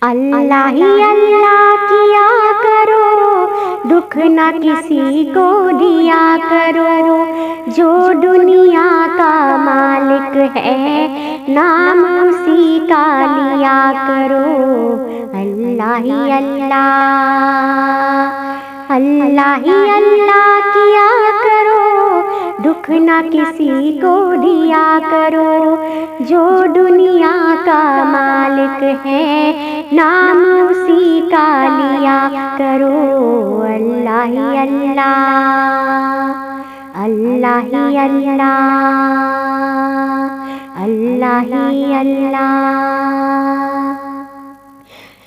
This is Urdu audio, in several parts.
اللہ ہی اللہ کیا کرو، دکھ نہ کسی کو دیا کرو، جو دنیا کا مالک ہے نام اسی کا لیا کرو۔ اللہ ہی اللہ، اللہ ہی اللہ کیا کرو، دکھ نہ کسی کو دیا کرو، جو دنیا کا مالک ہے نام اسی کا لیا کرو۔ اللہ ہی اللہ، اللہ ہی اللہ، اللہ ہی اللہ۔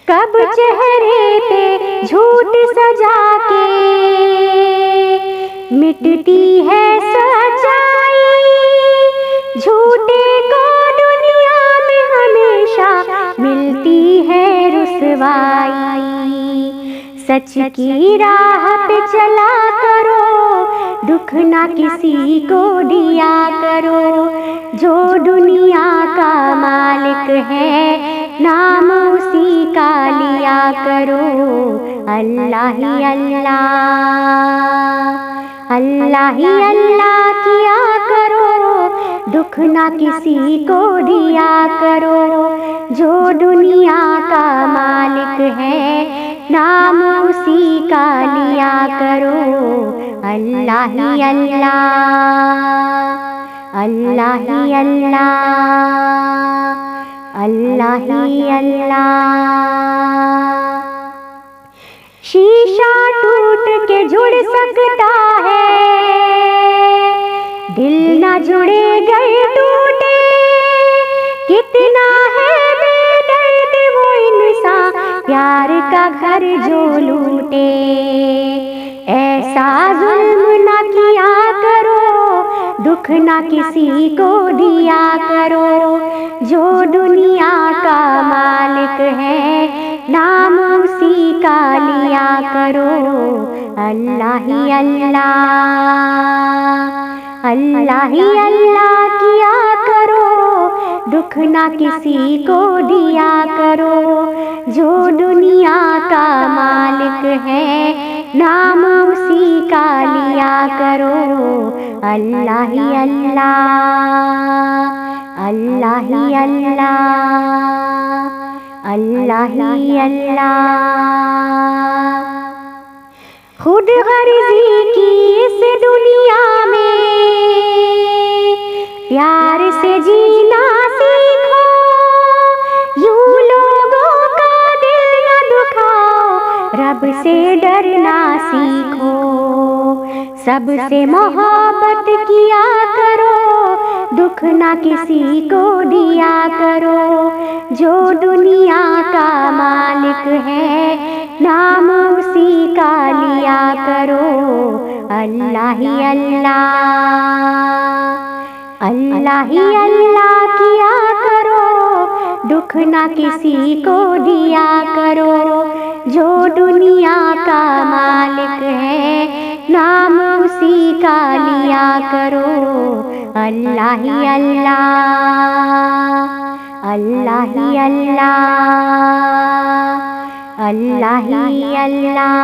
کب چہرے پہ جھوٹ سجا کے مٹتی ہے سچائی، جھوٹے کو دنیا میں ہمیشہ ملتی ہے رسوائی۔ سچ کی راہ پہ چلا کرو، دکھ نہ کسی کو دیا کرو، جو دنیا کا مالک ہے نام اسی کا لیا کرو۔ اللہ ہی اللہ، اللہ ہی اللہ کیا کرو، دکھ نہ کسی کو دیا کرو، جو دنیا کا مالک ہے نام اسی کا لیا کرو۔ اللہ ہی اللہ، اللہ ہی اللہ، اللہ ہی اللہ۔ شیشہ ٹوٹ کے جڑ سکتا ہے، دل نہ جڑے گئے ٹوٹے، کتنا ہے بے درد وہ انسان پیار کا گھر جو لوٹے۔ ایسا ظلم نہ کیا کرو، دکھ نہ کسی کو دیا کرو، جو دنیا کا مالک ہے نام اسی کا لیا کرو۔ اللہ ہی اللہ، اللہ ہی اللہ کیا کرو، دکھ نہ کسی کو دیا کرو، جو دنیا کا مالک ہے نام اسی کا لیا کرو۔ اللہ ہی اللہ، اللہ ہی اللہ، اللہ ہی اللہ۔ خود غرضی کی اس دنیا میں پیار سے جینا سیکھو، یوں لوگوں کا دل نہ دکھاؤ، رب سے ڈرنا سیکھو، سب سے محبت کیا کرو، دکھ نہ کسی کو دیا کرو، جو دنیا کا مالک ہے نام اسی کا لیا کرو۔ اللہ ہی اللہ، اللہ ہی اللہ کیا کرو، دکھ نہ کسی کو دیا کرو، جو دنیا کا مالک ہے نام اسی کا لیا کرو۔ اللہ ہی اللہ، اللہ ہی اللہ، اللہ ہی اللہ۔